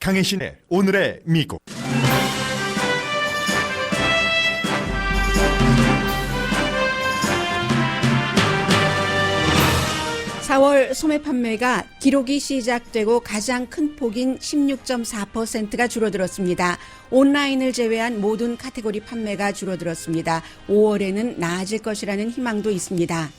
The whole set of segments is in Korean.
강혜신의 오늘의 미국. (4월) 소매 판매가 기록이 시작되고 가장 큰 폭인 16.4%가 줄어들었습니다. 온라인을 제외한 모든 카테고리 판매가 줄어들었습니다. 5월에는 나아질 것이라는 희망도 있습니다.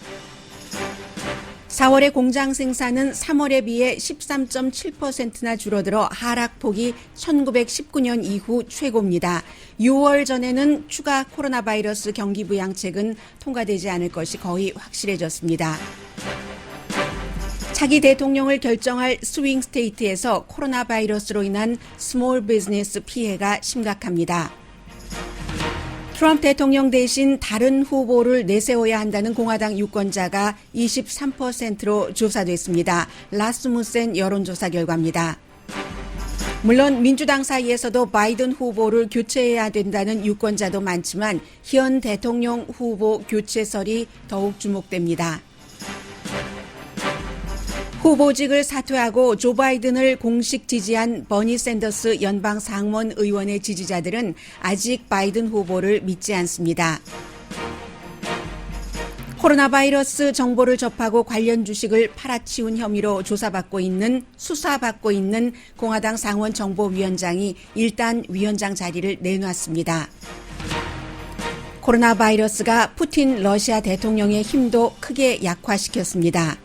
4월의 공장 생산은 3월에 비해 13.7%나 줄어들어 하락폭이 1919년 이후 최고입니다. 6월 전에는 추가 코로나 바이러스 경기 부양책은 통과되지 않을 것이 거의 확실해졌습니다. 차기 대통령을 결정할 스윙 스테이트에서 코로나 바이러스로 인한 스몰 비즈니스 피해가 심각합니다. 트럼프 대통령 대신 다른 후보를 내세워야 한다는 공화당 유권자가 23%로 조사됐습니다. 라스무센 여론조사 결과입니다. 물론 민주당 사이에서도 바이든 후보를 교체해야 된다는 유권자도 많지만 현 대통령 후보 교체설이 더욱 주목됩니다. 후보직을 사퇴하고 조 바이든을 공식 지지한 버니 샌더스 연방 상원 의원의 지지자들은 아직 바이든 후보를 믿지 않습니다. 코로나 바이러스 정보를 접하고 관련 주식을 팔아치운 혐의로 수사받고 있는 공화당 상원 정보위원장이 일단 위원장 자리를 내놨습니다. 코로나 바이러스가 푸틴 러시아 대통령의 힘도 크게 약화시켰습니다.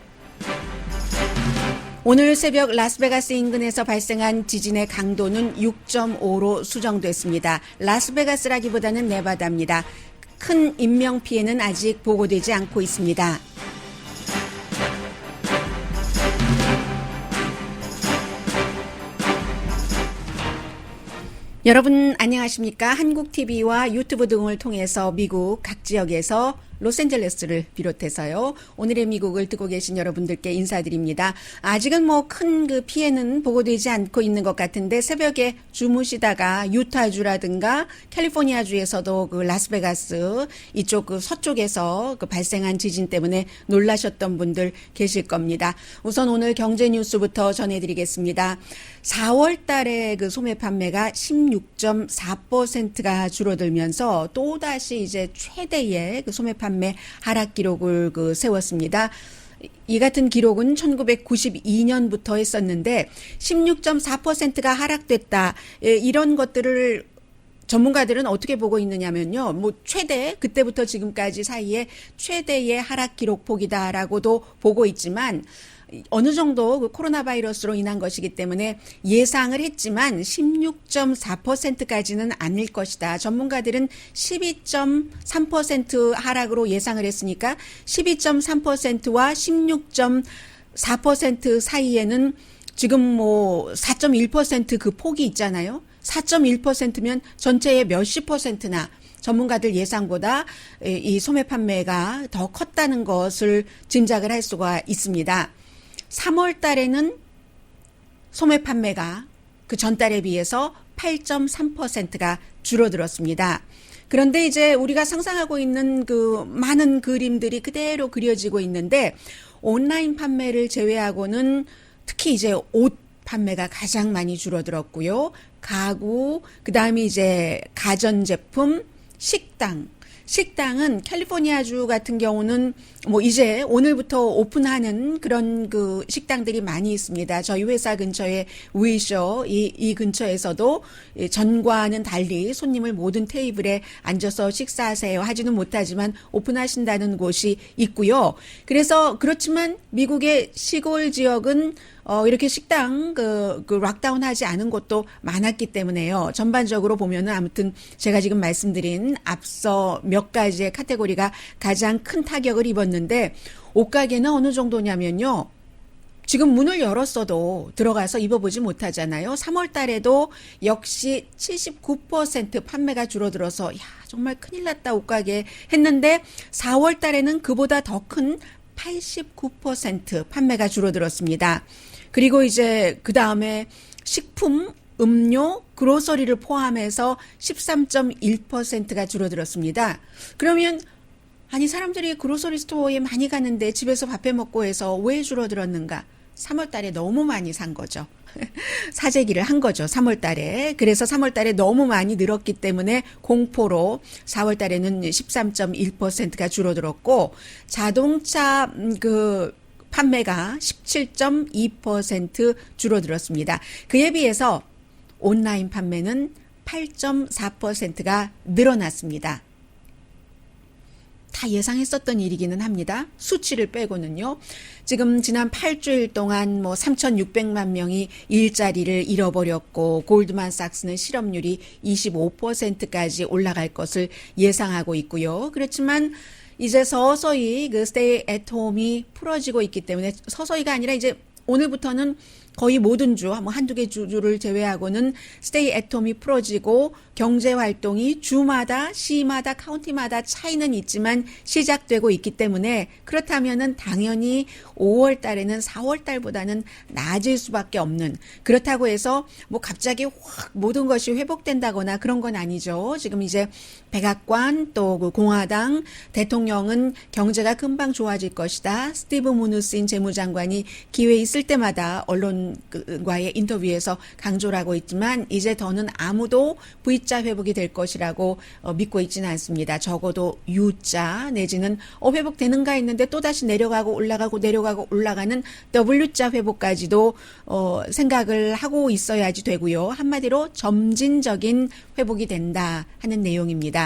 오늘 새벽 라스베가스 인근에서 발생한 지진의 강도는 6.5로 수정됐습니다. 라스베가스라기보다는 네바다입니다. 큰 인명피해는 아직 보고되지 않고 있습니다. 여러분 안녕하십니까? 한국TV와 유튜브 등을 통해서 미국 각 지역에서 로스앤젤레스를 비롯해서요. 오늘의 미국을 듣고 계신 여러분들께 인사드립니다. 아직은 큰 그 피해는 보고되지 않고 있는 것 같은데 새벽에 주무시다가 유타주라든가 캘리포니아주에서도 그 라스베가스 이쪽 그 서쪽에서 그 발생한 지진 때문에 놀라셨던 분들 계실 겁니다. 우선 오늘 경제 뉴스부터 전해드리겠습니다. 4월 달에 그 소매 판매가 16.4%가 줄어들면서 또다시 이제 최대의 그 소매 판매 하락 기록을 그 세웠습니다. 이 같은 기록은 1992년부터 했었는데 16.4%가 하락됐다. 이런 것들을 전문가들은 어떻게 보고 있느냐면요. 최대, 그때부터 지금까지 사이에 최대의 하락 기록 폭이다라고도 보고 있지만 어느 정도 그 코로나 바이러스로 인한 것이기 때문에 예상을 했지만 16.4%까지는 아닐 것이다. 전문가들은 12.3% 하락으로 예상을 했으니까 12.3%와 16.4% 사이에는 지금 4.1% 그 폭이 있잖아요. 4.1%면 전체의 몇십 %나 전문가들 예상보다 이 소매 판매가 더 컸다는 것을 짐작을 할 수가 있습니다. 3월 달에는 소매 판매가 그 전달에 비해서 8.3%가 줄어들었습니다. 그런데 이제 우리가 상상하고 있는 그 많은 그림들이 그대로 그려지고 있는데 온라인 판매를 제외하고는 특히 이제 옷 판매가 가장 많이 줄어들었고요. 가구, 그다음에 이제 가전제품, 식당은 캘리포니아주 같은 경우는 이제 오늘부터 오픈하는 그런 그 식당들이 많이 있습니다. 저희 회사 근처에 위쇼 이 근처에서도 전과는 달리 손님을 모든 테이블에 앉아서 식사하세요 하지는 못하지만 오픈하신다는 곳이 있고요. 그래서 그렇지만 미국의 시골 지역은 이렇게 식당 그 락다운 하지 않은 곳도 많았기 때문에요. 전반적으로 보면은 아무튼 제가 지금 말씀드린 앞서 몇 가지의 카테고리가 가장 큰 타격을 입었는데 옷가게는 어느 정도냐면요. 지금 문을 열었어도 들어가서 입어보지 못하잖아요. 3월 달에도 역시 79% 판매가 줄어들어서 정말 큰일 났다 옷가게 했는데 4월 달에는 그보다 더 큰 89% 판매가 줄어들었습니다. 그리고 이제 그 다음에 식품, 음료, 그로서리를 포함해서 13.1%가 줄어들었습니다. 그러면 아니 사람들이 그로서리 스토어에 많이 가는데 집에서 밥해 먹고 해서 왜 줄어들었는가? 3월 달에 너무 많이 산 거죠. 사재기를 한 거죠. 3월 달에. 그래서 3월 달에 너무 많이 늘었기 때문에 공포로 4월 달에는 13.1%가 줄어들었고 자동차 판매가 17.2% 줄어들었습니다. 그에 비해서 온라인 판매는 8.4%가 늘어났습니다. 다 예상했었던 일이기는 합니다. 수치를 빼고는요. 지금 지난 8주일 동안 3,600만 명이 일자리를 잃어버렸고 골드만삭스는 실업률이 25%까지 올라갈 것을 예상하고 있고요. 그렇지만 이제 서서히 스테이 앳 홈이 풀어지고 있기 때문에 서서히가 아니라 이제 오늘부터는 거의 모든 주, 한두 개 주를 제외하고는 스테이 앳 홈이 풀어지고 경제 활동이 주마다, 시마다, 카운티마다 차이는 있지만 시작되고 있기 때문에 그렇다면은 당연히 5월 달에는 4월 달보다는 낮을 수밖에 없는 그렇다고 해서 갑자기 확 모든 것이 회복된다거나 그런 건 아니죠. 지금 이제 백악관 또 공화당 대통령은 경제가 금방 좋아질 것이다. 스티브 무누신 재무장관이 기회 있을 때마다 언론과의 인터뷰에서 강조를 하고 있지만 이제 더는 아무도 V자 회복이 될 것이라고 믿고 있지는 않습니다. 적어도 U자 내지는 회복되는가 했는데 또다시 내려가고 올라가고 내려가고 올라가는 W자 회복까지도 생각을 하고 있어야지 되고요. 한마디로 점진적인 회복이 된다 하는 내용입니다.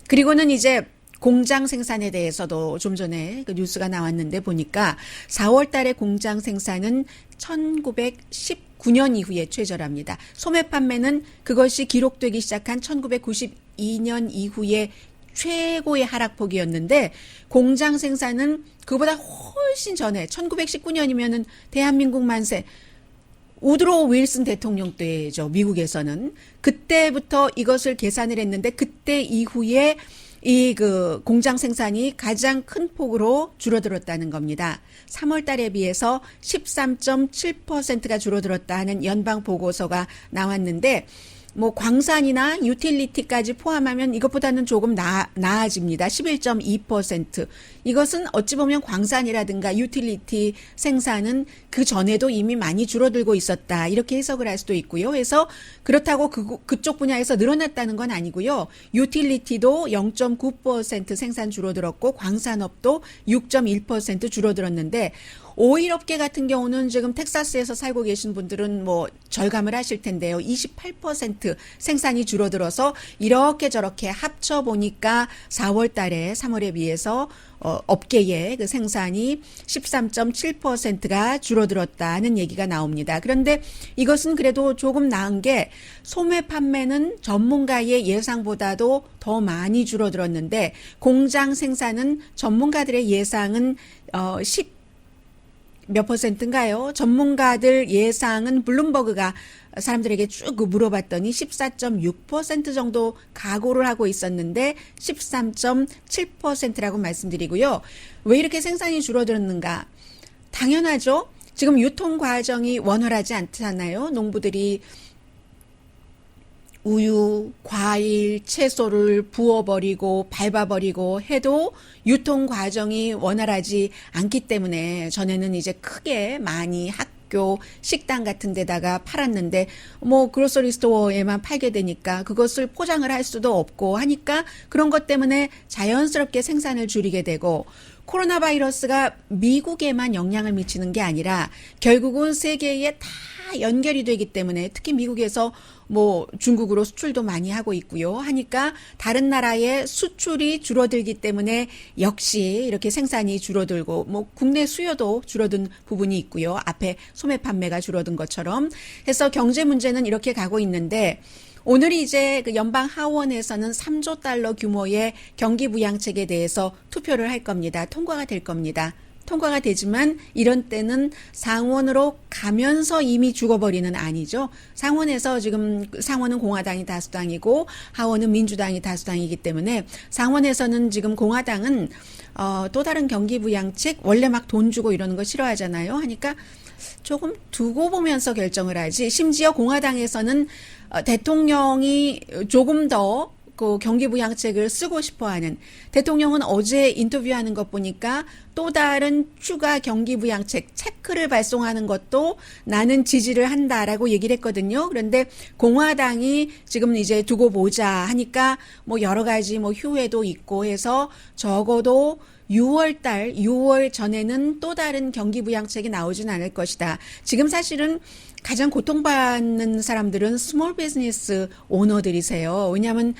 그리고는 이제 공장 생산에 대해서도 좀 전에 뉴스가 나왔는데 보니까 4월 달에 공장 생산은 1919년 이후에 최저랍니다. 소매 판매는 그것이 기록되기 시작한 1992년 이후에 최고의 하락폭이었는데 공장 생산은 그보다 훨씬 전에 1919년이면은 대한민국 만세 우드로 윌슨 대통령 때죠. 미국에서는 그때부터 이것을 계산을 했는데 그때 이후에 이 공장 생산이 가장 큰 폭으로 줄어들었다는 겁니다. 3월 달에 비해서 13.7%가 줄어들었다 하는 연방 보고서가 나왔는데 광산이나 유틸리티까지 포함하면 이것보다는 조금 나아집니다. 11.2%. 이것은 어찌 보면 광산이라든가 유틸리티 생산은 그 전에도 이미 많이 줄어들고 있었다. 이렇게 해석을 할 수도 있고요. 그래서 그렇다고 그쪽 분야에서 늘어났다는 건 아니고요. 유틸리티도 0.9% 생산 줄어들었고 광산업도 6.1% 줄어들었는데 오일업계 같은 경우는 지금 텍사스에서 살고 계신 분들은 절감을 하실 텐데요. 28% 생산이 줄어들어서 이렇게 저렇게 합쳐 보니까 4월 달에 3월에 비해서 업계의 그 생산이 13.7%가 줄어들었다는 얘기가 나옵니다. 그런데 이것은 그래도 조금 나은 게 소매 판매는 전문가의 예상보다도 더 많이 줄어들었는데 공장 생산은 전문가들의 예상은 10몇 %인가요? 전문가들 예상은 블룸버그가 사람들에게 쭉 물어봤더니 14.6% 정도 각오를 하고 있었는데 13.7%라고 말씀드리고요. 왜 이렇게 생산이 줄어들었는가? 당연하죠. 지금 유통 과정이 원활하지 않잖아요. 농부들이 우유, 과일, 채소를 부어버리고 밟아버리고 해도 유통 과정이 원활하지 않기 때문에 전에는 이제 크게 많이 학교, 식당 같은 데다가 팔았는데 그로서리 스토어에만 팔게 되니까 그것을 포장을 할 수도 없고 하니까 그런 것 때문에 자연스럽게 생산을 줄이게 되고 코로나 바이러스가 미국에만 영향을 미치는 게 아니라 결국은 세계에 다 연결이 되기 때문에 특히 미국에서 중국으로 수출도 많이 하고 있고요. 하니까 다른 나라의 수출이 줄어들기 때문에 역시 이렇게 생산이 줄어들고 국내 수요도 줄어든 부분이 있고요. 앞에 소매 판매가 줄어든 것처럼 해서 경제 문제는 이렇게 가고 있는데 오늘이 이제 연방 하원에서는 3조 달러 규모의 경기 부양책에 대해서 투표를 할 겁니다. 통과가 될 겁니다. 통과가 되지만 이런 때는 상원으로 가면서 이미 죽어버리는 아니죠. 상원에서 지금 상원은 공화당이 다수당이고 하원은 민주당이 다수당이기 때문에 상원에서는 지금 공화당은 또 다른 경기 부양책 원래 막 돈 주고 이러는 거 싫어하잖아요. 하니까 조금 두고 보면서 결정을 하지. 심지어 공화당에서는 대통령이 조금 더 그 경기부양책을 쓰고 싶어하는 대통령은 어제 인터뷰하는 것 보니까 또 다른 추가 경기부양책 체크를 발송하는 것도 나는 지지를 한다라고 얘기를 했거든요. 그런데 공화당이 지금 이제 두고 보자 하니까 뭐 여러 가지 뭐 휴회도 있고 해서 적어도 6월 전에는 또 다른 경기부양책이 나오진 않을 것이다. 지금 사실은 가장 고통받는 사람들은 스몰 비즈니스 오너들이세요. 왜냐하면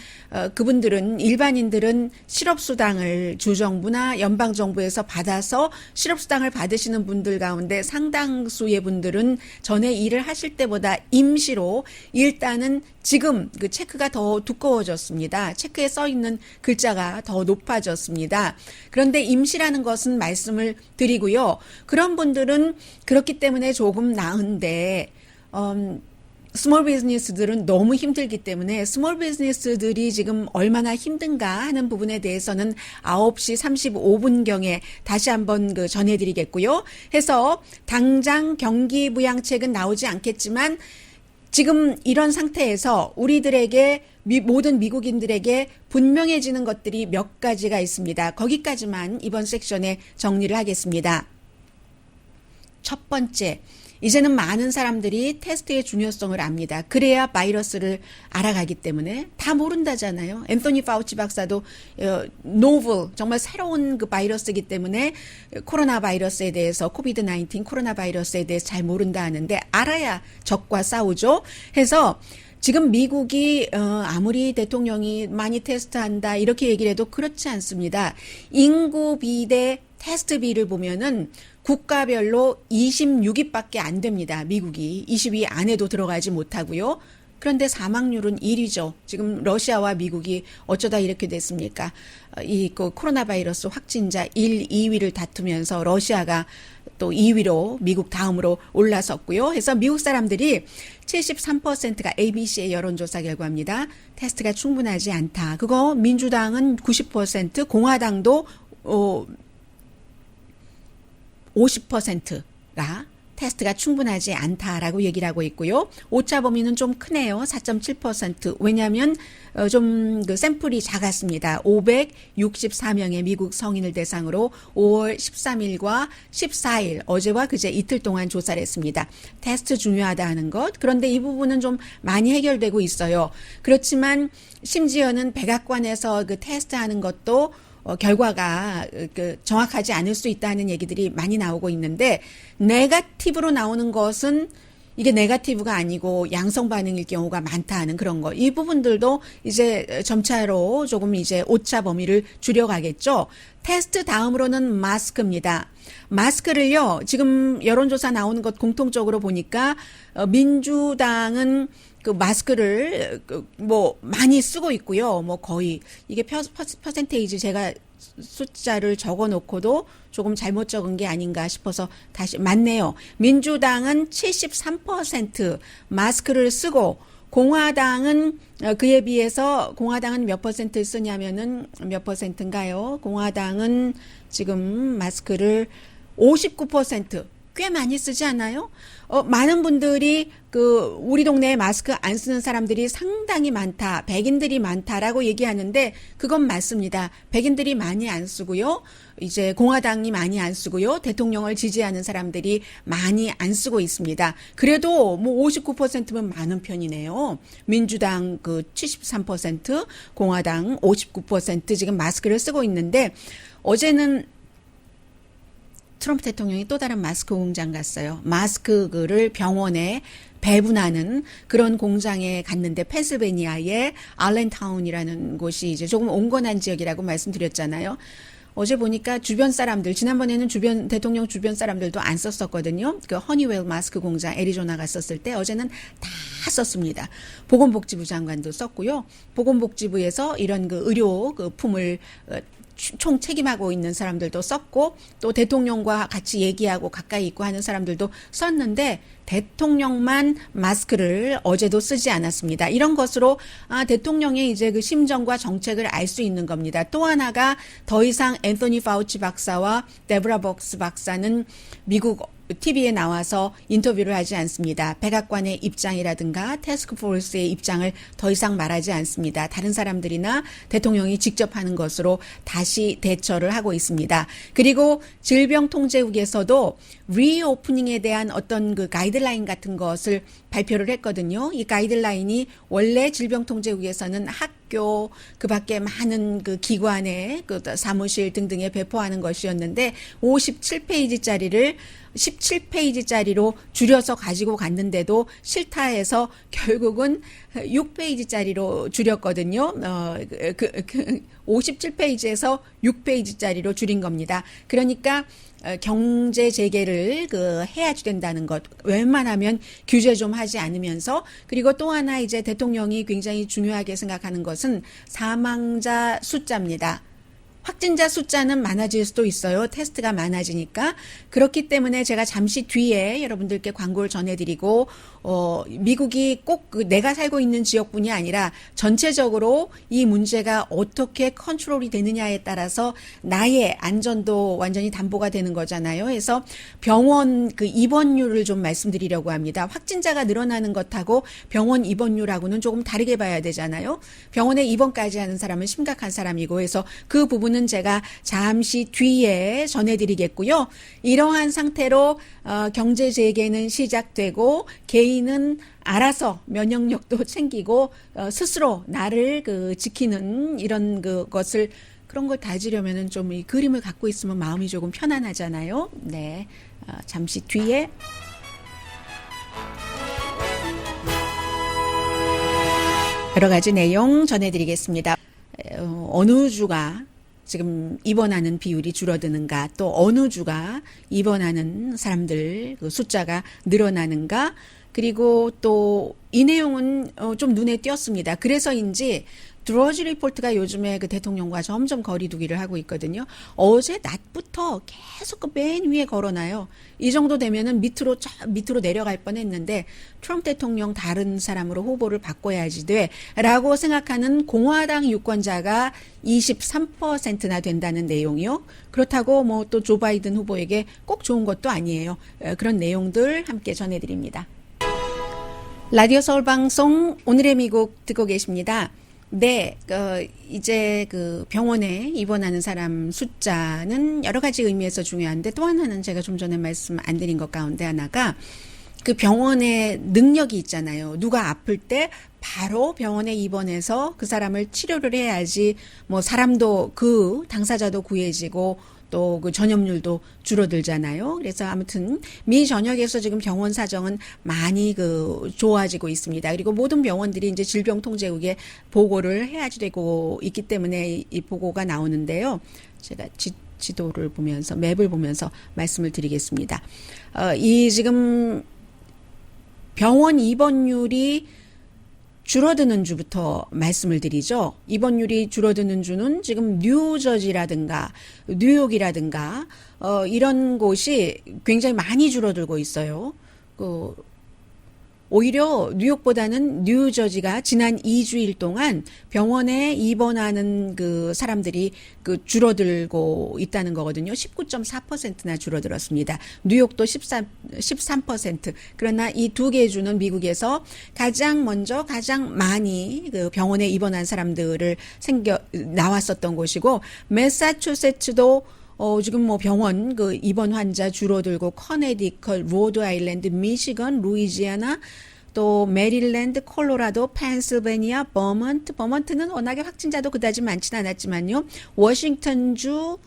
그분들은 일반인들은 실업수당을 주정부나 연방정부에서 받아서 실업수당을 받으시는 분들 가운데 상당수의 분들은 전에 일을 하실 때보다 임시로 일단은 지금 그 체크가 더 두꺼워졌습니다. 체크에 써 있는 글자가 더 높아졌습니다. 그런데 임시라는 것은 말씀을 드리고요. 그런 분들은 그렇기 때문에 조금 나은데 스몰 비즈니스들은 너무 힘들기 때문에 스몰 비즈니스들이 지금 얼마나 힘든가 하는 부분에 대해서는 9시 35분경에 다시 한번 그 전해드리겠고요. 해서 당장 경기부양책은 나오지 않겠지만 지금 이런 상태에서 우리들에게 모든 미국인들에게 분명해지는 것들이 몇 가지가 있습니다. 거기까지만 이번 섹션에 정리를 하겠습니다. 첫 번째, 이제는 많은 사람들이 테스트의 중요성을 압니다. 그래야 바이러스를 알아가기 때문에 다 모른다잖아요. 앤토니 파우치 박사도 노블 정말 새로운 그 바이러스이기 때문에 코로나 바이러스에 대해서 코비드-19 코로나 바이러스에 대해서 잘 모른다 하는데 알아야 적과 싸우죠. 해서 지금 미국이 아무리 대통령이 많이 테스트한다 이렇게 얘기를 해도 그렇지 않습니다. 인구비 대 테스트비를 보면은 국가별로 26위밖에 안 됩니다. 미국이 20위 안에도 들어가지 못하고요. 그런데 사망률은 1위죠. 지금 러시아와 미국이 어쩌다 이렇게 됐습니까? 이 코로나 바이러스 확진자 1, 2위를 다투면서 러시아가 또 2위로 미국 다음으로 올라섰고요. 해서 미국 사람들이 73%가 ABC의 여론조사 결과입니다. 테스트가 충분하지 않다. 그거 민주당은 90%, 공화당도 50%가 테스트가 충분하지 않다라고 얘기를 하고 있고요. 오차 범위는 좀 크네요. 4.7%. 왜냐하면 좀 그 샘플이 작았습니다. 564명의 미국 성인을 대상으로 5월 13일과 14일 어제와 그제 이틀 동안 조사를 했습니다. 테스트 중요하다 하는 것. 그런데 이 부분은 좀 많이 해결되고 있어요. 그렇지만 심지어는 백악관에서 그 테스트하는 것도 결과가 정확하지 않을 수 있다는 얘기들이 많이 나오고 있는데 네거티브로 나오는 것은 이게 네거티브가 아니고 양성 반응일 경우가 많다 하는 그런 거. 이 부분들도 이제 점차로 조금 이제 오차 범위를 줄여가겠죠. 테스트 다음으로는 마스크입니다. 마스크를요, 지금 여론조사 나오는 것 공통적으로 보니까 민주당은 그 마스크를 뭐 많이 쓰고 있고요. 뭐 거의 이게 퍼센테이지 제가 숫자를 적어 놓고도 조금 잘못 적은 게 아닌가 싶어서 다시 맞네요. 민주당은 73% 마스크를 쓰고 공화당은 그에 비해서 공화당은 몇 퍼센트 쓰냐면은 몇 퍼센트인가요? 공화당은 지금 마스크를 59%. 꽤 많이 쓰지 않아요? 많은 분들이 우리 동네에 마스크 안 쓰는 사람들이 상당히 많다. 백인들이 많다라고 얘기하는데 그건 맞습니다. 백인들이 많이 안 쓰고요. 이제 공화당이 많이 안 쓰고요. 대통령을 지지하는 사람들이 많이 안 쓰고 있습니다. 그래도 뭐 59%면 많은 편이네요. 민주당 73%, 공화당 59% 지금 마스크를 쓰고 있는데 어제는 트럼프 대통령이 또 다른 마스크 공장 갔어요. 마스크를 병원에 배분하는 그런 공장에 갔는데 펜실베니아의 알렌타운이라는 곳이 이제 조금 온건한 지역이라고 말씀드렸잖아요. 어제 보니까 주변 사람들, 지난번에는 대통령 주변 사람들도 안 썼었거든요. 그 허니웰 마스크 공장 애리조나 갔었을 때 어제는 다 썼습니다. 보건복지부 장관도 썼고요. 보건복지부에서 이런 그 의료 그 품을 총 책임하고 있는 사람들도 썼고 또 대통령과 같이 얘기하고 가까이 있고 하는 사람들도 썼는데 대통령만 마스크를 어제도 쓰지 않았습니다. 이런 것으로 대통령의 이제 그 심정과 정책을 알 수 있는 겁니다. 또 하나가 더 이상 앤토니 파우치 박사와 데브라 복스 박사는 미국 TV에 나와서 인터뷰를 하지 않습니다. 백악관의 입장이라든가 태스크포스의 입장을 더 이상 말하지 않습니다. 다른 사람들이나 대통령이 직접 하는 것으로 다시 대처를 하고 있습니다. 그리고 질병통제국에서도 리오프닝에 대한 어떤 그 가이드라인 같은 것을 발표를 했거든요. 이 가이드라인이 원래 질병통제국에서는 학교, 그 밖에 많은 그 기관에 그 사무실 등등에 배포하는 것이었는데 57페이지짜리를 17페이지짜리로 줄여서 가지고 갔는데도 싫다 해서 결국은 6페이지짜리로 줄였거든요. 57페이지에서 6페이지짜리로 줄인 겁니다. 그러니까 경제 재개를 해야지 된다는 것. 웬만하면 규제 좀 하지 않으면서, 그리고 또 하나 이제 대통령이 굉장히 중요하게 생각하는 것은 사망자 숫자입니다. 확진자 숫자는 많아질 수도 있어요. 테스트가 많아지니까. 그렇기 때문에 제가 잠시 뒤에 여러분들께 광고를 전해드리고, 미국이 꼭 내가 살고 있는 지역뿐이 아니라 전체적으로 이 문제가 어떻게 컨트롤이 되느냐에 따라서 나의 안전도 완전히 담보가 되는 거잖아요. 그래서 병원 입원율을 좀 말씀드리려고 합니다. 확진자가 늘어나는 것하고 병원 입원율하고는 조금 다르게 봐야 되잖아요. 병원에 입원까지 하는 사람은 심각한 사람이고, 그래서 그 부분은 제가 잠시 뒤에 전해드리겠고요. 이러한 상태로 경제 재개는 시작되고 개인은 알아서 면역력도 챙기고 스스로 나를 지키는 이런 것을 그런 걸 다지려면은 좀 이 그림을 갖고 있으면 마음이 조금 편안하잖아요. 네, 잠시 뒤에 여러 가지 내용 전해드리겠습니다. 어느 주가 지금 입원하는 비율이 줄어드는가, 또 어느 주가 입원하는 사람들 숫자가 늘어나는가, 그리고 또 이 내용은 좀 눈에 띄었습니다. 그래서인지 드러지 리포트가 요즘에 대통령과 점점 거리두기를 하고 있거든요. 어제 낮부터 계속 맨 위에 걸어놔요. 이 정도 되면은 밑으로 내려갈 뻔했는데 트럼프 대통령 다른 사람으로 후보를 바꿔야지 돼라고 생각하는 공화당 유권자가 23%나 된다는 내용이요. 그렇다고 뭐 또 조 바이든 후보에게 꼭 좋은 것도 아니에요. 그런 내용들 함께 전해드립니다. 라디오 서울 방송 오늘의 미국 듣고 계십니다. 네, 이제 병원에 입원하는 사람 숫자는 여러 가지 의미에서 중요한데, 또 하나는 제가 좀 전에 말씀 안 드린 것 가운데 하나가 그 병원의 능력이 있잖아요. 누가 아플 때 바로 병원에 입원해서 그 사람을 치료를 해야지 뭐 사람도 당사자도 구해지고 또 전염률도 줄어들잖아요. 그래서 아무튼 미 전역에서 지금 병원 사정은 많이 좋아지고 있습니다. 그리고 모든 병원들이 이제 질병통제국에 보고를 해야지 되고 있기 때문에 이 보고가 나오는데요. 제가 지도를 보면서 맵을 보면서 말씀을 드리겠습니다. 이 지금 병원 입원율이 줄어드는 주부터 말씀을 드리죠. 입원율이 줄어드는 주는 지금 뉴저지라든가 뉴욕이라든가 이런 곳이 굉장히 많이 줄어들고 있어요. 오히려 뉴욕보다는 뉴저지가 지난 2주일 동안 병원에 입원하는 사람들이 줄어들고 있다는 거거든요. 19.4%나 줄어들었습니다. 뉴욕도 13%. 그러나 이 두 개 주는 미국에서 가장 많이 병원에 입원한 사람들을 나왔었던 곳이고, 매사추세츠도 지금 뭐 병원 입원 환자 줄어들고, 커네디컷, 로드아일랜드, 미시건, 루이지아나, 또 메릴랜드, 콜로라도, 펜실베니아, 버먼트는 워낙에 확진자도 그다지 많지는 않았지만요. 워싱턴주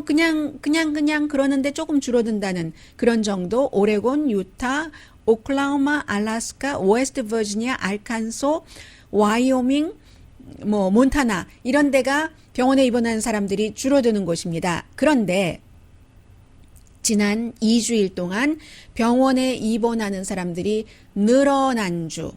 그냥 그러는데 조금 줄어든다는 그런 정도. 오레곤, 유타, 오클라호마, 알래스카, 웨스트 버지니아, 알칸소, 와이오밍, 뭐 몬타나 이런 데가 병원에 입원한 사람들이 줄어드는 곳입니다. 그런데 지난 2주일 동안 병원에 입원하는 사람들이 늘어난 주,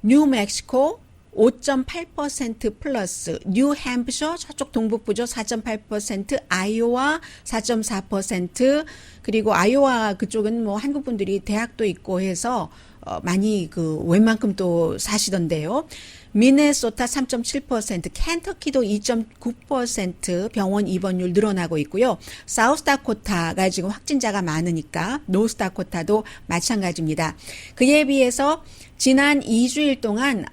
뉴멕시코 5.8% 플러스, 뉴햄프셔 저쪽 동북부죠 4.8%, 아이오와 4.4%, 그리고 아이오와 그쪽은 뭐 한국 분들이 대학도 있고 해서 많이 그 웬만큼 또 사시던데요. 미네소타 3.7%, 켄터키도 2.9% 병원 입원율 늘어나고 있고요. 사우스다코타가 지금 확진자가 많으니까 노스다코타도 마찬가지입니다. 그에 비해서 지난 2주일 동안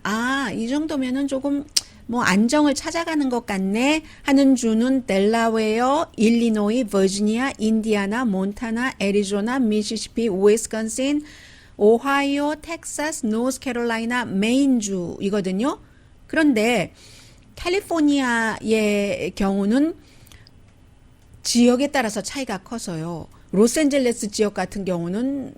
이 정도면은 조금 뭐 안정을 찾아가는 것 같네 하는 주는 델라웨어, 일리노이, 버지니아, 인디아나, 몬타나, 애리조나, 미시시피, 위스콘신, 오하이오, 텍사스, 노스캐롤라이나, 메인주이거든요. 그런데 캘리포니아의 경우는 지역에 따라서 차이가 커서요. 로스앤젤레스 지역 같은 경우는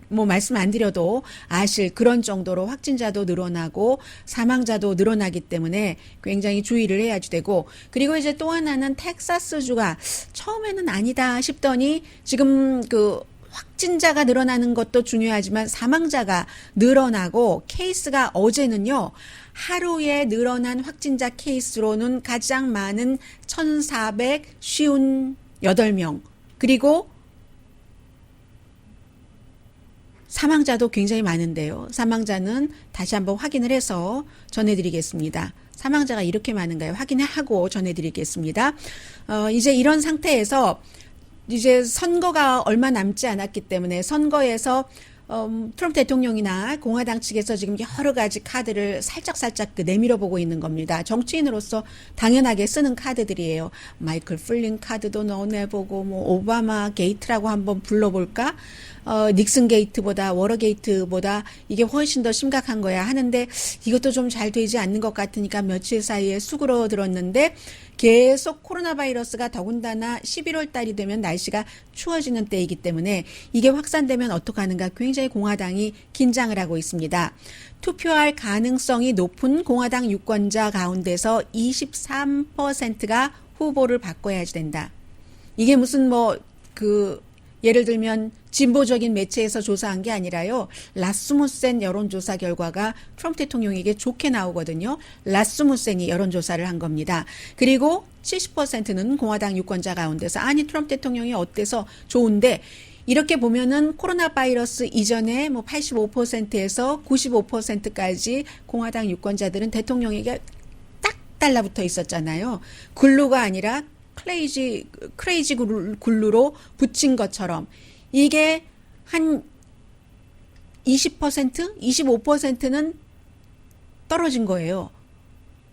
뭐 말씀 안 드려도 아실 그런 정도로 확진자도 늘어나고 사망자도 늘어나기 때문에 굉장히 주의를 해야지 되고, 그리고 이제 또 하나는 텍사스주가 처음에는 아니다 싶더니 지금 그 확진자가 늘어나는 것도 중요하지만 사망자가 늘어나고, 케이스가 어제는요 하루에 늘어난 확진자 케이스로는 가장 많은 1,458명, 그리고 사망자도 굉장히 많은데요. 사망자는 다시 한번 확인을 해서 전해드리겠습니다. 사망자가 이렇게 많은가요? 확인하고 전해드리겠습니다. 이제 이런 상태에서 이제 선거가 얼마 남지 않았기 때문에 선거에서 트럼프 대통령이나 공화당 측에서 지금 여러 가지 카드를 살짝 내밀어 보고 있는 겁니다. 정치인으로서 당연하게 쓰는 카드들이에요. 마이클 플린 카드도 넣어내보고, 뭐 오바마 게이트라고 한번 불러볼까? 닉슨 게이트보다, 워러 게이트보다 이게 훨씬 더 심각한 거야 하는데, 이것도 좀 잘 되지 않는 것 같으니까 며칠 사이에 수그러들었는데, 계속 코로나 바이러스가 더군다나 11월 달이 되면 날씨가 추워지는 때이기 때문에 이게 확산되면 어떡하는가 굉장히 공화당이 긴장을 하고 있습니다. 투표할 가능성이 높은 공화당 유권자 가운데서 23%가 후보를 바꿔야지 된다. 이게 무슨 예를 들면 진보적인 매체에서 조사한 게 아니라요. 라스무센 여론조사 결과가 트럼프 대통령에게 좋게 나오거든요. 라스무센이 여론조사를 한 겁니다. 그리고 70%는 공화당 유권자 가운데서 트럼프 대통령이 어때서 좋은데, 이렇게 보면은 코로나 바이러스 이전에 85%에서 95%까지 공화당 유권자들은 대통령에게 딱 달라붙어 있었잖아요. 글루가 아니라 크레이지 글루로 붙인 것처럼 이게 한 20%, 25%는 떨어진 거예요.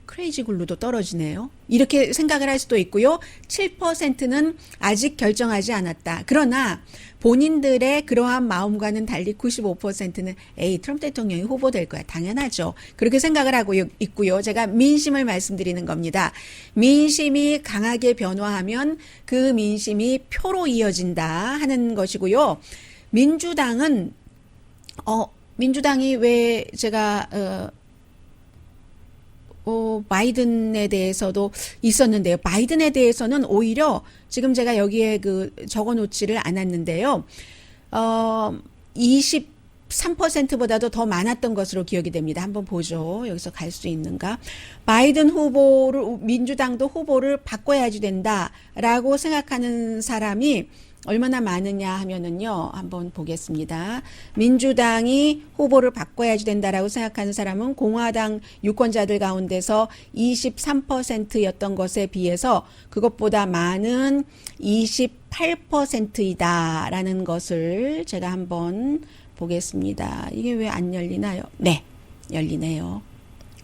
크레이지 글루도 떨어지네요. 이렇게 생각을 할 수도 있고요. 7%는 아직 결정하지 않았다. 그러나 본인들의 그러한 마음과는 달리 95%는 트럼프 대통령이 후보될 거야. 당연하죠. 그렇게 생각을 하고 있고요. 제가 민심을 말씀드리는 겁니다. 민심이 강하게 변화하면 그 민심이 표로 이어진다 하는 것이고요. 민주당은 민주당이 왜 제가 바이든에 대해서도 있었는데요. 바이든에 대해서는 오히려 지금 제가 여기에 적어 놓지를 않았는데요. 23%보다도 더 많았던 것으로 기억이 됩니다. 한번 보죠. 여기서 갈 수 있는가? 바이든 후보를, 민주당도 후보를 바꿔야지 된다라고 생각하는 사람이 얼마나 많으냐 하면은요, 한번 보겠습니다. 민주당이 후보를 바꿔야지 된다라고 생각하는 사람은 공화당 유권자들 가운데서 23%였던 것에 비해서 그것보다 많은 28%이다라는 것을 제가 한번 보겠습니다. 이게 왜 안 열리나요? 네, 열리네요.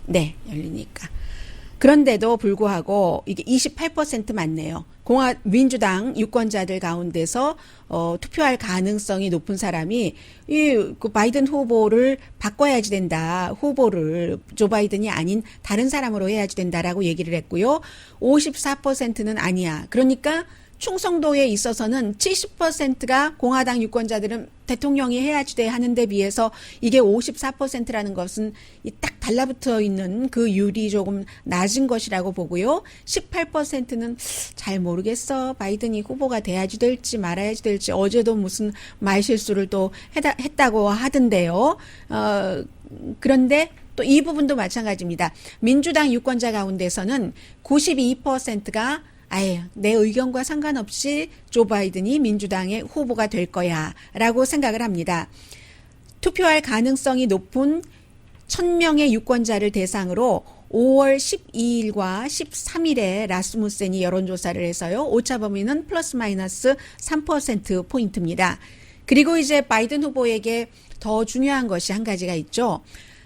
네, 열리니까. 그런데도 불구하고 이게 28% 맞네요. 민주당 유권자들 가운데서 투표할 가능성이 높은 사람이 그 바이든 후보를 바꿔야지 된다. 후보를 조 바이든이 아닌 다른 사람으로 해야지 된다라고 얘기를 했고요. 54%는 아니야. 그러니까 충성도에 있어서는 70%가 공화당 유권자들은 대통령이 해야지 돼 하는 데 비해서 이게 54%라는 것은 딱 달라붙어 있는 그 율이 조금 낮은 것이라고 보고요. 18%는 잘 모르겠어. 바이든이 후보가 돼야지 될지 말아야지 될지 어제도 무슨 말실수를 또 했다고 하던데요. 그런데 또 이 부분도 마찬가지입니다. 민주당 유권자 가운데서는 92%가 내 의견과 상관없이 조 바이든이 민주당의 후보가 될 거야 라고 생각을 합니다. 투표할 가능성이 높은 1,000명의 유권자를 대상으로 5월 12일과 13일에 라스무센이 여론조사를 해서요. 오차 범위는 플러스 마이너스 3%포인트입니다. 그리고 이제 바이든 후보에게 더 중요한 것이 한 가지가 있죠.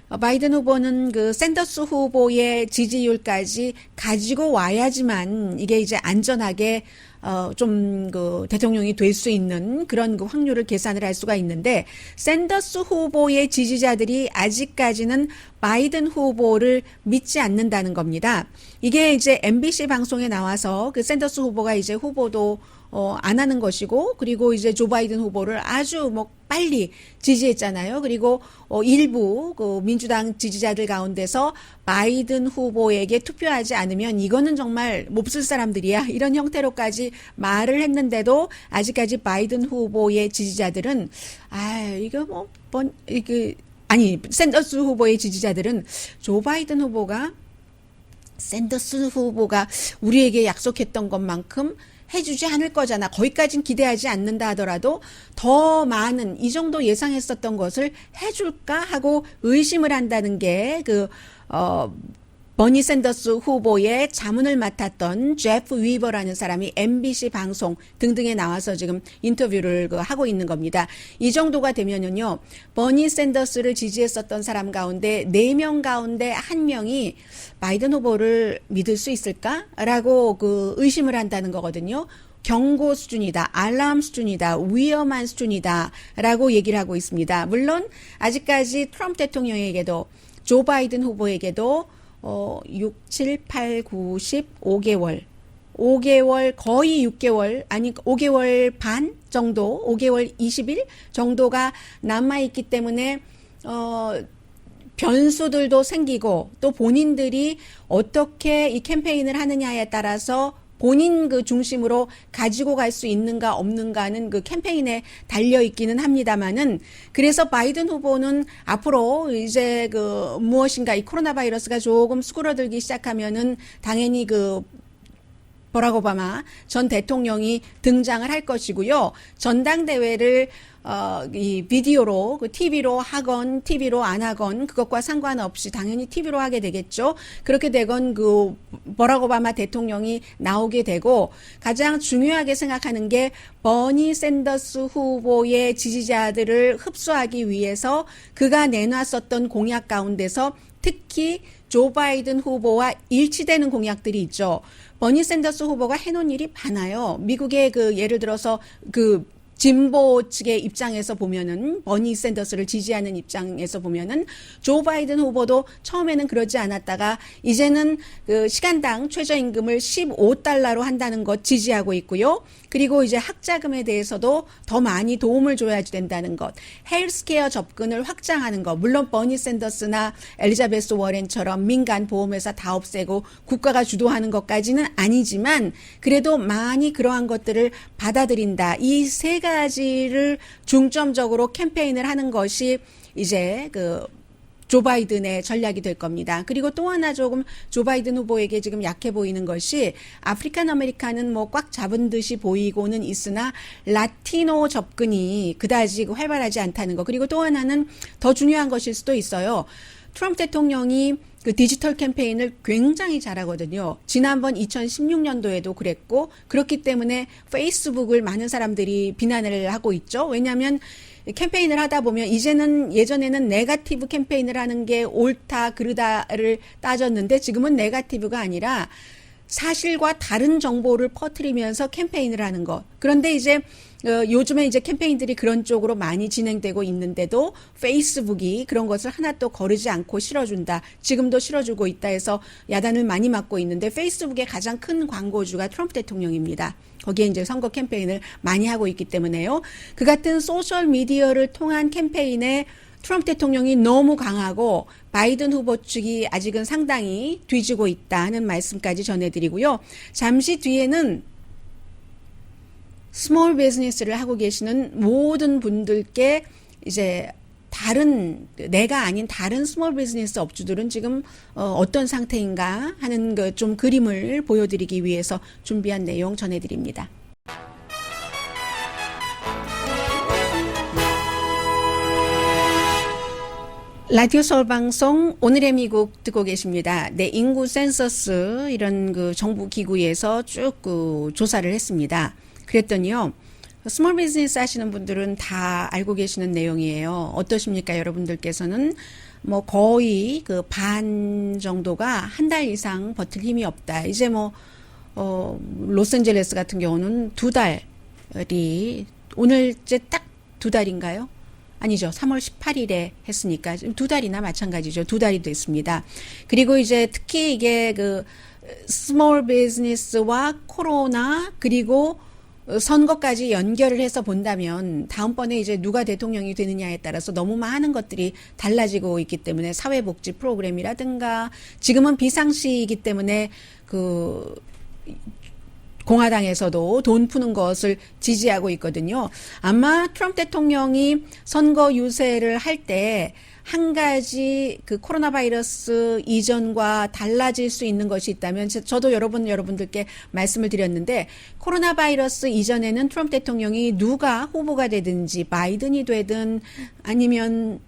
바이든 후보는 그 샌더스 후보의 지지율까지 가지고 와야지만 이게 이제 안전하게 좀 그 대통령이 될 수 있는 그런 그 확률을 계산을 할 수가 있는데 샌더스 후보의 지지자들이 아직까지는 바이든 후보를 믿지 않는다는 겁니다. 이게 이제 MBC 방송에 나와서 그 샌더스 후보가 이제 후보도 안 하는 것이고 그리고 이제 조 바이든 후보를 아주 뭐 빨리 지지했잖아요. 그리고 일부 그 민주당 지지자들 가운데서 바이든 후보에게 투표하지 않으면 이거는 정말 몹쓸 사람들이야. 이런 형태로까지 말을 했는데도 아직까지 바이든 후보의 지지자들은 이거 샌더스 후보의 지지자들은 조 바이든 후보가 샌더스 후보가 우리에게 약속했던 것만큼 해주지 않을 거잖아. 거기까진 기대하지 않는다 하더라도 더 많은 이 정도 예상했었던 것을 해줄까 하고 의심을 한다는 게 버니 샌더스 후보의 자문을 맡았던 제프 위버라는 사람이 MBC 방송 등등에 나와서 지금 인터뷰를 하고 있는 겁니다. 이 정도가 되면은요, 버니 샌더스를 지지했었던 사람 가운데 4명 가운데 1명이 바이든 후보를 믿을 수 있을까라고 의심을 한다는 거거든요. 경고 수준이다, 알람 수준이다, 위험한 수준이다라고 얘기를 하고 있습니다. 물론 아직까지 트럼프 대통령에게도 조 바이든 후보에게도 6, 7, 8, 9, 10, 5개월 거의 6개월 아니 5개월 반 정도 5개월 20일 정도가 남아있기 때문에 변수들도 생기고 또 본인들이 어떻게 이 캠페인을 하느냐에 따라서 본인 중심으로 가지고 갈 수 있는가 없는가는 캠페인에 달려 있기는 합니다만은 그래서 바이든 후보는 앞으로 이제 무엇인가 이 코로나 바이러스가 조금 수그러들기 시작하면은 당연히 버락 오바마 전 대통령이 등장을 할 것이고요. 전당대회를 이 비디오로 TV로 하건 TV로 안 하건 그것과 상관없이 당연히 TV로 하게 되겠죠. 그렇게 되건 버락 오바마 대통령이 나오게 되고 가장 중요하게 생각하는 게 버니 샌더스 후보의 지지자들을 흡수하기 위해서 그가 내놨었던 공약 가운데서 특히 조 바이든 후보와 일치되는 공약들이 있죠. 버니 샌더스 후보가 해놓은 일이 많아요. 미국의 예를 들어서 진보 측의 입장에서 보면은 버니 샌더스를 지지하는 입장에서 보면은 조 바이든 후보도 처음에는 그러지 않았다가 이제는 시간당 최저임금을 15달러로 한다는 것 지지하고 있고요. 그리고 이제 학자금에 대해서도 더 많이 도움을 줘야 된다는 것, 헬스케어 접근을 확장하는 것, 물론 버니 샌더스나 엘리자베스 워렌처럼 민간 보험회사 다 없애고 국가가 주도하는 것까지는 아니지만 그래도 많이 그러한 것들을 받아들인다. 이 세 가지를 중점적으로 캠페인을 하는 것이 이제 조 바이든의 전략이 될 겁니다. 그리고 또 하나 조금 조 바이든 후보에게 지금 약해 보이는 것이 아프리칸 아메리칸은 꽉 잡은 듯이 보이고는 있으나 라티노 접근이 그다지 활발하지 않다는 거. 그리고 또 하나는 더 중요한 것일 수도 있어요. 트럼프 대통령이 디지털 캠페인을 굉장히 잘하거든요. 지난번 2016년도에도 그랬고 그렇기 때문에 페이스북을 많은 사람들이 비난을 하고 있죠. 왜냐하면 캠페인을 하다 보면 이제는 예전에는 네거티브 캠페인을 하는 게 옳다 그르다를 따졌는데 지금은 네거티브가 아니라 사실과 다른 정보를 퍼뜨리면서 캠페인을 하는 것. 그런데 이제 요즘에 이제 캠페인들이 그런 쪽으로 많이 진행되고 있는데도 페이스북이 그런 것을 하나 또 거르지 않고 실어준다. 지금도 실어주고 있다 해서 야단을 많이 맞고 있는데 페이스북의 가장 큰 광고주가 트럼프 대통령입니다. 거기에 이제 선거 캠페인을 많이 하고 있기 때문에요. 그 같은 소셜 미디어를 통한 캠페인에 트럼프 대통령이 너무 강하고 바이든 후보 측이 아직은 상당히 뒤지고 있다는 말씀까지 전해드리고요. 잠시 뒤에는 스몰 비즈니스를 하고 계시는 모든 분들께 이제 내가 아닌 다른 스몰 비즈니스 업주들은 지금 어떤 상태인가 하는 좀 그림을 보여드리기 위해서 준비한 내용 전해드립니다. 라디오 서울 방송 오늘의 미국 듣고 계십니다. 네, 인구 센서스 이런 그 정부 기구에서 쭉 그 조사를 했습니다. 그랬더니요. 스몰 비즈니스 하시는 분들은 다 알고 계시는 내용이에요. 어떠십니까? 여러분들께서는 뭐 거의 그 반 정도가 한 달 이상 버틸 힘이 없다. 이제 뭐 로스앤젤레스 같은 경우는 두 달이 오늘째 딱 두 달인가요? 아니죠. 3월 18일에 했으니까 두 달이나 마찬가지죠. 두 달이 됐습니다. 그리고 이제 특히 이게 그 스몰 비즈니스와 코로나 그리고 선거까지 연결을 해서 본다면 다음번에 이제 누가 대통령이 되느냐에 따라서 너무 많은 것들이 달라지고 있기 때문에 사회복지 프로그램이라든가 지금은 비상시이기 때문에 그 공화당에서도 돈 푸는 것을 지지하고 있거든요. 아마 트럼프 대통령이 선거 유세를 할 때 한 가지 그 코로나 바이러스 이전과 달라질 수 있는 것이 있다면 저도 여러분들께 말씀을 드렸는데 코로나 바이러스 이전에는 트럼프 대통령이 누가 후보가 되든지 바이든이 되든 아니면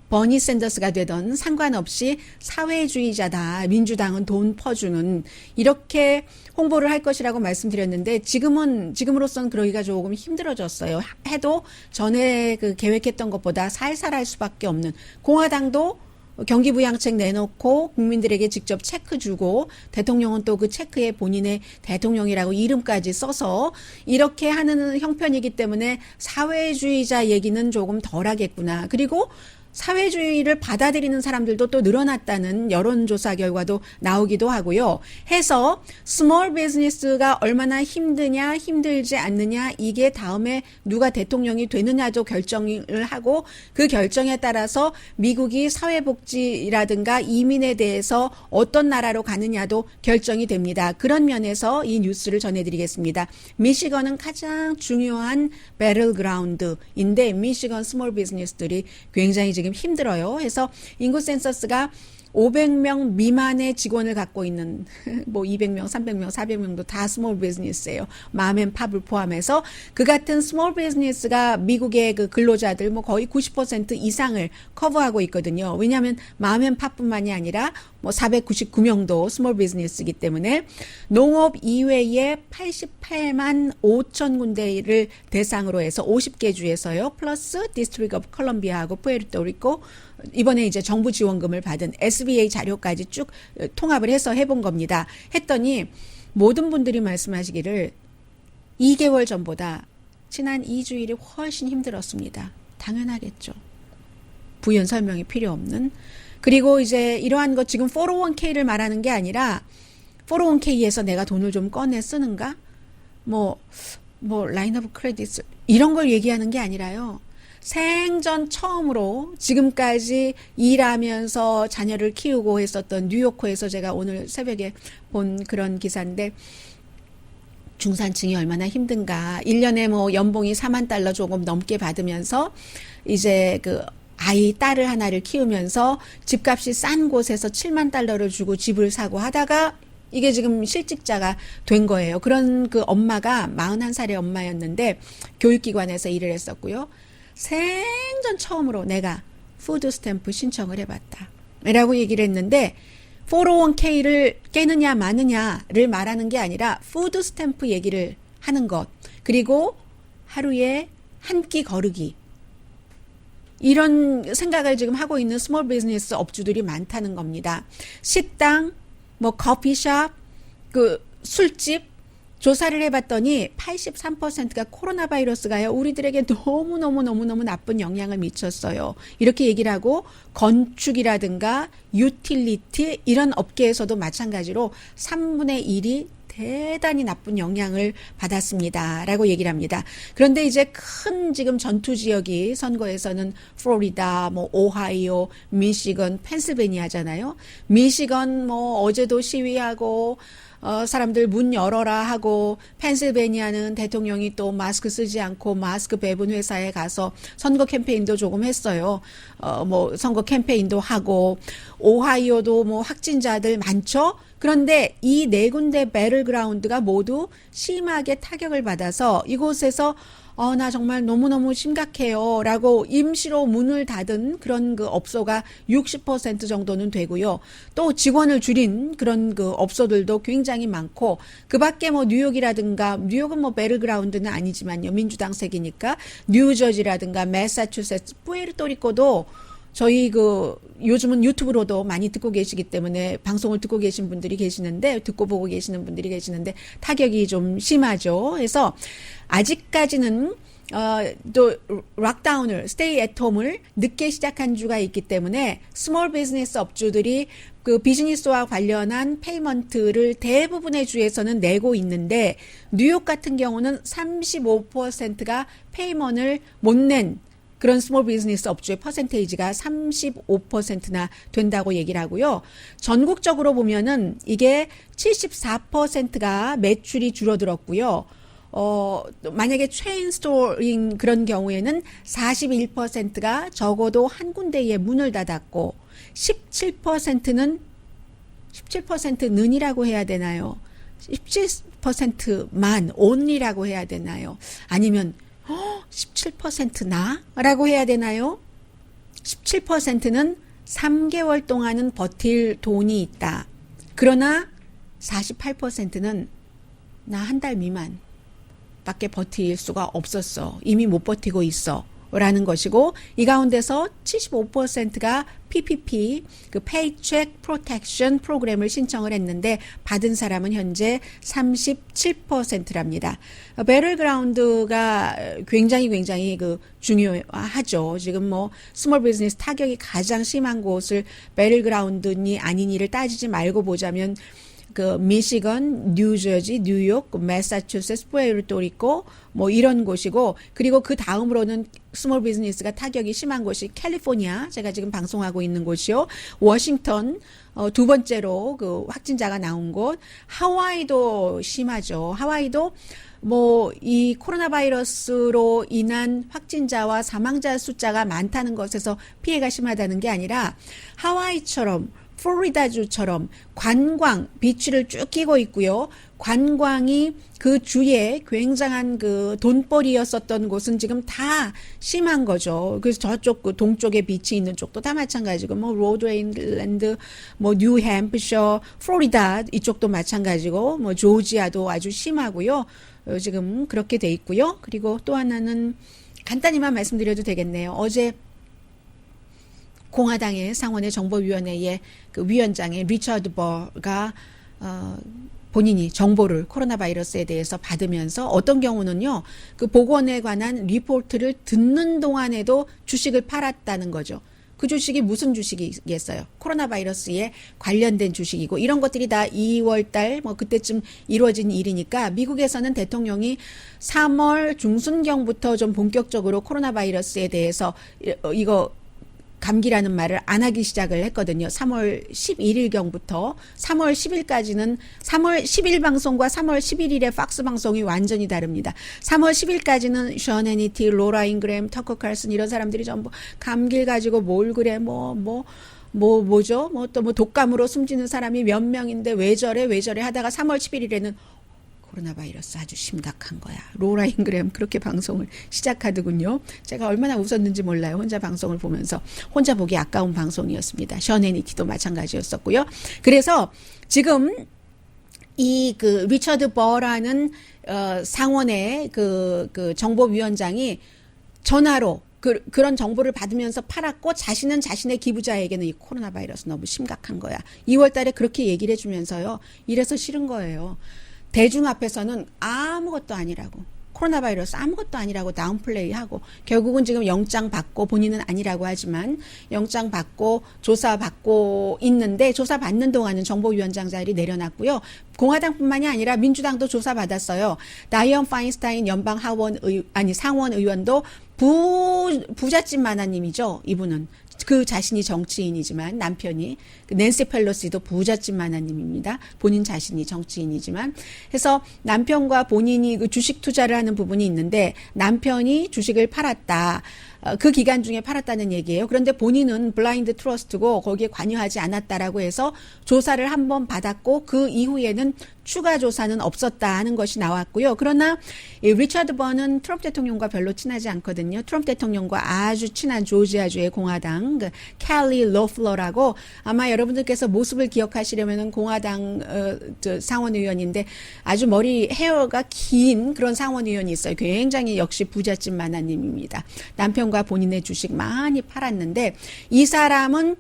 버니 샌더스가 되던 상관없이 사회주의자다. 민주당은 돈 퍼주는 이렇게 홍보를 할 것이라고 말씀드렸는데 지금으로서는 그러기가 조금 힘들어졌어요. 해도 전에 그 계획했던 것보다 살살 할 수밖에 없는 공화당도 경기부양책 내놓고 국민들에게 직접 체크 주고 대통령은 또 그 체크에 본인의 대통령이라고 이름까지 써서 이렇게 하는 형편이기 때문에 사회주의자 얘기는 조금 덜 하겠구나. 그리고 사회주의를 받아들이는 사람들도 또 늘어났다는 여론조사 결과도 나오기도 하고요. 해서 스몰 비즈니스가 얼마나 힘드냐 힘들지 않느냐 이게 다음에 누가 대통령이 되느냐도 결정을 하고 그 결정에 따라서 미국이 사회복지라든가 이민에 대해서 어떤 나라로 가느냐도 결정이 됩니다. 그런 면에서 이 뉴스를 전해드리겠습니다. 미시건은 가장 중요한 배틀그라운드인데 미시건 스몰 비즈니스들이 굉장히 지금 힘들어요. 해서 인구 센서스가 500명 미만의 직원을 갖고 있는 뭐 200명, 300명, 400명도 다 스몰 비즈니스예요. 맘앤팝을 포함해서 그 같은 스몰 비즈니스가 미국의 그 근로자들 뭐 거의 90% 이상을 커버하고 있거든요. 왜냐하면 맘앤팝뿐만이 아니라 뭐 499명도 스몰 비즈니스이기 때문에 농업 이외에 88만 5천 군데를 대상으로 해서 50개 주에서요. 플러스 디스트릭 오브 컬럼비아하고 푸에르토리코 이번에 이제 정부 지원금을 받은 SBA 자료까지 쭉 통합을 해서 해본 겁니다. 했더니 모든 분들이 말씀하시기를 2개월 전보다 지난 2주일이 훨씬 힘들었습니다. 당연하겠죠. 부연 설명이 필요 없는. 그리고 이제 이러한 것 지금 401k를 말하는 게 아니라 401k에서 내가 돈을 좀 꺼내 쓰는가? 뭐 라인 오브 크레딧 이런 걸 얘기하는 게 아니라요. 생전 처음으로 지금까지 일하면서 자녀를 키우고 했었던 뉴요커에서 제가 오늘 새벽에 본 그런 기사인데 중산층이 얼마나 힘든가. 1년에 뭐 연봉이 4만 달러 조금 넘게 받으면서 이제 그 딸을 하나를 키우면서 집값이 싼 곳에서 7만 달러를 주고 집을 사고 하다가 이게 지금 실직자가 된 거예요. 그런 그 엄마가 41살의 엄마였는데 교육기관에서 일을 했었고요. 생전 처음으로 내가 푸드 스탬프 신청을 해봤다. 라고 얘기를 했는데 401k를 깨느냐 마느냐를 말하는 게 아니라 푸드 스탬프 얘기를 하는 것. 그리고 하루에 한 끼 거르기. 이런 생각을 지금 하고 있는 스몰 비즈니스 업주들이 많다는 겁니다. 식당, 뭐 커피숍, 그 술집 조사를 해봤더니 83%가 코로나 바이러스가요. 우리들에게 너무너무 나쁜 영향을 미쳤어요. 이렇게 얘기를 하고 건축이라든가 유틸리티 이런 업계에서도 마찬가지로 3분의 1이 대단히 나쁜 영향을 받았습니다. 라고 얘기를 합니다. 그런데 이제 큰 지금 전투 지역이 선거에서는 플로리다, 뭐 오하이오, 미시건, 펜실베니아잖아요. 미시건 뭐 어제도 시위하고 사람들 문 열어라 하고 펜실베니아는 대통령이 또 마스크 쓰지 않고 마스크 배분 회사에 가서 선거 캠페인도 조금 했어요. 뭐 선거 캠페인도 하고 오하이오도 뭐 확진자들 많죠. 그런데 이 네 군데 배틀그라운드가 모두 심하게 타격을 받아서 이곳에서 나 정말 너무너무 심각해요. 라고 임시로 문을 닫은 그런 그 업소가 60% 정도는 되고요. 또 직원을 줄인 그런 그 업소들도 굉장히 많고, 그 밖에 뭐 뉴욕이라든가, 뉴욕은 뭐 배틀그라운드는 아니지만요. 민주당색이니까, 뉴저지라든가, 매사추세츠, 푸에르토리코도 저희 그 요즘은 유튜브로도 많이 듣고 계시기 때문에 방송을 듣고 계신 분들이 계시는데 듣고 보고 계시는 분들이 계시는데 타격이 좀 심하죠. 그래서 아직까지는 또 락다운을 스테이 앳 홈을 늦게 시작한 주가 있기 때문에 스몰 비즈니스 업주들이 그 비즈니스와 관련한 페이먼트를 대부분의 주에서는 내고 있는데 뉴욕 같은 경우는 35%가 페이먼트를 못 낸 그런 스몰 비즈니스 업주의 퍼센테이지가 35%나 된다고 얘기를 하고요. 전국적으로 보면은 이게 74%가 매출이 줄어들었고요. 만약에 체인 스토어인 그런 경우에는 41%가 적어도 한 군데에 문을 닫았고 17%는이라고 해야 되나요? 17%만 only라고 해야 되나요? 아니면 17% 라고 해야 되나요? 17%는 3개월 동안은 버틸 돈이 있다. 그러나 48%는 나 한 달 미만 밖에 버틸 수가 없었어. 이미 못 버티고 있어. 라는 것이고, 이 가운데서 75%가 PPP, 그 Paycheck Protection 프로그램을 신청을 했는데 받은 사람은 현재 37%랍니다. 배틀그라운드가 굉장히 그 중요하죠. 지금 뭐 스몰 비즈니스 타격이 가장 심한 곳을 배틀그라운드니 아니니를 따지지 말고 보자면 그 미시건, 뉴저지, 뉴욕, 매사추세츠, 푸에르토리코 뭐 이런 곳이고, 그리고 그 다음으로는 스몰 비즈니스가 타격이 심한 곳이 캘리포니아, 제가 지금 방송하고 있는 곳이요. 워싱턴 두 번째로 그 확진자가 나온 곳, 하와이도 심하죠. 하와이도 뭐 이 코로나 바이러스로 인한 확진자와 사망자 숫자가 많다는 것에서 피해가 심하다는 게 아니라 하와이처럼 플로리다주처럼 관광, 비치를 쭉 끼고 있고요. 관광이 그 주에 굉장한 그 돈벌이였었던 곳은 지금 다 심한 거죠. 그래서 저쪽 그 동쪽에 비치 있는 쪽도 다 마찬가지고, 뭐 로드아일랜드, 뭐 뉴햄프셔, 플로리다 이쪽도 마찬가지고, 뭐 조지아도 아주 심하고요. 지금 그렇게 돼 있고요. 그리고 또 하나는 간단히만 말씀드려도 되겠네요. 어제 공화당의 상원의 정보위원회의 그 위원장의 리처드 버가 본인이 정보를 코로나 바이러스에 대해서 받으면서 어떤 경우는요, 그 보건에 관한 리포트를 듣는 동안에도 주식을 팔았다는 거죠. 그 주식이 무슨 주식이겠어요? 코로나 바이러스에 관련된 주식이고, 이런 것들이 다 2월 달 뭐 그때쯤 이루어진 일이니까 미국에서는 대통령이 3월 중순경부터 좀 본격적으로 코로나 바이러스에 대해서 이거 감기라는 말을 안 하기 시작을 했거든요. 3월 11일경부터 3월 10일까지는 3월 10일 방송과 3월 11일의 팍스 방송이 완전히 다릅니다. 3월 10일까지는 션 해니티, 로라 잉그램, 터커 칼슨 이런 사람들이 전부 감기를 가지고 뭘 그래 뭐죠? 뭐 또 뭐 독감으로 숨지는 사람이 몇 명인데 왜 저래 하다가 3월 11일에는 코로나 바이러스 아주 심각한 거야. 로라 잉그램 그렇게 방송을 시작하더군요. 제가 얼마나 웃었는지 몰라요. 혼자 방송을 보면서. 혼자 보기 아까운 방송이었습니다. 션 해니티도 마찬가지였었고요. 그래서 지금 이 그 리처드 버라는 상원의 그 정보위원장이 전화로 그런 정보를 받으면서 팔았고, 자신은 자신의 기부자에게는 이 코로나 바이러스 너무 심각한 거야. 2월 달에 그렇게 얘기를 해주면서요. 이래서 싫은 거예요. 대중 앞에서는 아무것도 아니라고, 코로나 바이러스 아무것도 아니라고 다운플레이하고, 결국은 지금 영장 받고, 본인은 아니라고 하지만 영장 받고 조사받고 있는데, 조사받는 동안은 정보위원장 자리 내려놨고요. 공화당뿐만이 아니라 민주당도 조사받았어요. 다이언 파인스타인 상원 의원도 부잣집 마나님이죠. 이분은 그 자신이 정치인이지만, 남편이 낸시 펠로시도 부잣집 마나님입니다. 본인 자신이 정치인이지만. 해서 남편과 본인이 그 주식 투자를 하는 부분이 있는데, 남편이 주식을 팔았다. 그 기간 중에 팔았다는 얘기예요. 그런데 본인은 블라인드 트러스트고 거기에 관여하지 않았다라고 해서 조사를 한번 받았고, 그 이후에는 추가 조사는 없었다 하는 것이 나왔고요. 그러나 이 리처드 번은 트럼프 대통령과 별로 친하지 않거든요. 트럼프 대통령과 아주 친한 조지아주의 공화당 그 캘리 로플러라고 아마 여러분들께서 모습을 기억하시려면은 공화당 상원 의원인데 아주 머리 헤어가 긴 그런 상원 의원이 있어요. 굉장히 역시 부잣집 만화님입니다. 남편과 본인의 주식 많이 팔았는데 이 사람은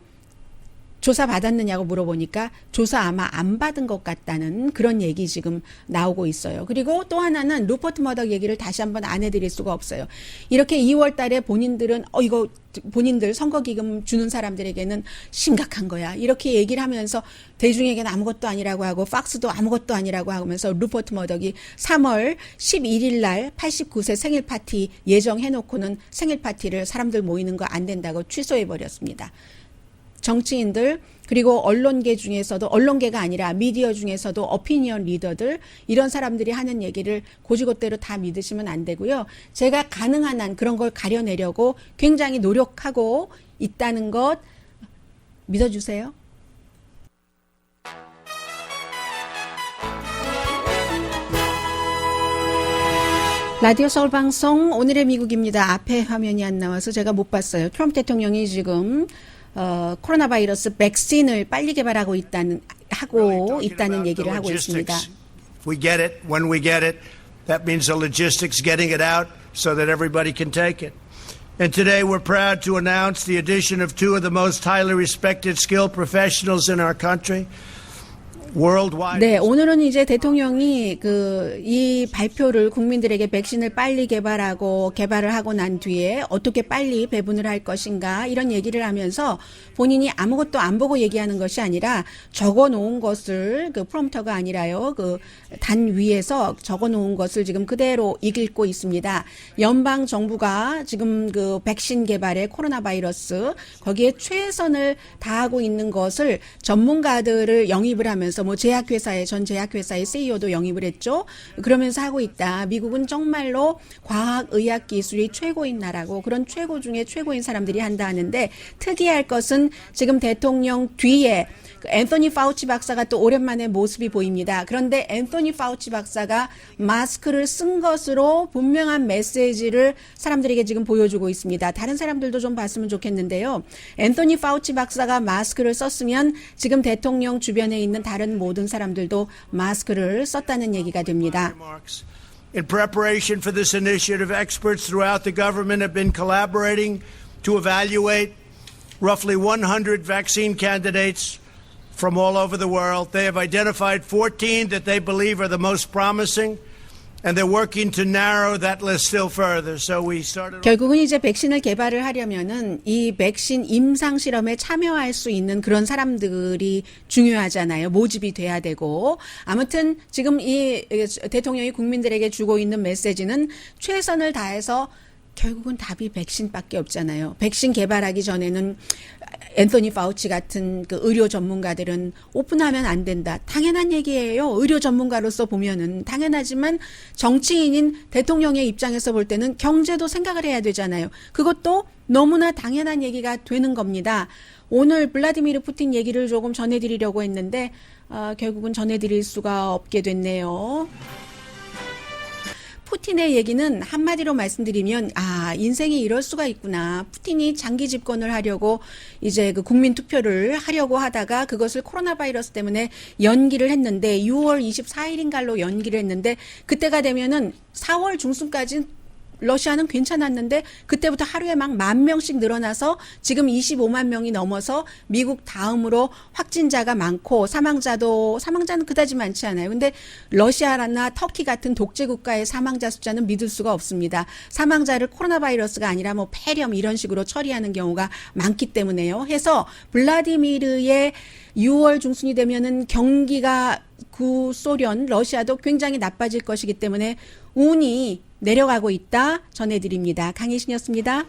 조사 받았느냐고 물어보니까 조사 아마 안 받은 것 같다는 그런 얘기 지금 나오고 있어요. 그리고 또 하나는 루퍼트 머덕 얘기를 다시 한번 안 해드릴 수가 없어요. 이렇게 2월 달에 본인들은 이거 본인들 선거기금 주는 사람들에게는 심각한 거야. 이렇게 얘기를 하면서 대중에게는 아무것도 아니라고 하고 팍스도 아무것도 아니라고 하면서 루퍼트 머덕이 3월 11일 날 89세 생일 파티 예정해놓고는 생일 파티를 사람들 모이는 거 안 된다고 취소해버렸습니다. 정치인들 그리고 언론계 중에서도 언론계가 아니라 미디어 중에서도 오피니언 리더들 이런 사람들이 하는 얘기를 고지고대로 다 믿으시면 안 되고요. 제가 가능한 한 그런 걸 가려내려고 굉장히 노력하고 있다는 것 믿어주세요. 라디오 서울 방송 오늘의 미국입니다. 앞에 화면이 안 나와서 제가 못 봤어요. 트럼프 대통령이 지금 코로나 바이러스 백신을 빨리 개발하고 있다는 얘기를 하고 있습니다. We get it when we get it. That means the logistics getting it out so that everybody can take it. And today we're proud to announce the addition of two of the most highly respected, skilled professionals in our country. 네, 오늘은 이제 대통령이 이 발표를 국민들에게 백신을 빨리 개발을 하고 난 뒤에 어떻게 빨리 배분을 할 것인가 이런 얘기를 하면서 본인이 아무것도 안 보고 얘기하는 것이 아니라 적어 놓은 것을 프롬프터가 아니라요. 단 위에서 적어 놓은 것을 지금 그대로 읽고 있습니다. 연방 정부가 지금 백신 개발에 코로나 바이러스 거기에 최선을 다하고 있는 것을 전문가들을 영입을 하면서 전 제약회사의 CEO도 영입을 했죠. 그러면서 하고 있다. 미국은 정말로 과학, 의학 기술이 최고인 나라고 그런 최고 중에 최고인 사람들이 한다 하는데 특이할 것은 지금 대통령 뒤에 앤서니 파우치 박사가 또 오랜만에 모습이 보입니다. 그런데 앤서니 파우치 박사가 마스크를 쓴 것으로 분명한 메시지를 사람들에게 지금 보여주고 있습니다. 다른 사람들도 좀 봤으면 좋겠는데요. 앤서니 파우치 박사가 마스크를 썼으면 지금 대통령 주변에 있는 다른 모든 사람들도 마스크를 썼다는 얘기가 됩니다. In preparation for this initiative, experts throughout the government have been collaborating to evaluate roughly 100 vaccine candidates from all over the world. They have identified 14 that they believe are the most promising. And they're working to narrow that list still further. So we started. 결국은 이제 백신을 개발을 하려면은 이 백신 임상 실험에 참여할 수 있는 그런 사람들이 중요하잖아요. 모집이 돼야 되고. 아무튼 지금 이 대통령이 국민들에게 주고 있는 메시지는 최선을 다해서 결국은 답이 백신밖에 없잖아요. 백신 개발하기 전에는 앤서니 파우치 같은 의료 전문가들은 오픈하면 안 된다. 당연한 얘기예요. 의료 전문가로서 보면은 당연하지만 정치인인 대통령의 입장에서 볼 때는 경제도 생각을 해야 되잖아요. 그것도 너무나 당연한 얘기가 되는 겁니다. 오늘 블라디미르 푸틴 얘기를 조금 전해드리려고 했는데 결국은 전해드릴 수가 없게 됐네요. 푸틴의 얘기는 한마디로 말씀드리면 인생이 이럴 수가 있구나. 푸틴이 장기 집권을 하려고 이제 국민 투표를 하려고 하다가 그것을 코로나 바이러스 때문에 연기를 했는데 6월 24일인가로 연기를 했는데 그때가 되면은 4월 중순까지 러시아는 괜찮았는데 그때부터 하루에 막 10,000명씩 늘어나서 지금 25만 명이 넘어서 미국 다음으로 확진자가 많고 사망자는 그다지 많지 않아요. 근데 러시아나 터키 같은 독재 국가의 사망자 숫자는 믿을 수가 없습니다. 사망자를 코로나 바이러스가 아니라 폐렴 이런 식으로 처리하는 경우가 많기 때문에요. 해서 블라디미르의 6월 중순이 되면은 경기가 구소련 러시아도 굉장히 나빠질 것이기 때문에 운이 내려가고 있다 전해드립니다. 강혜신이었습니다.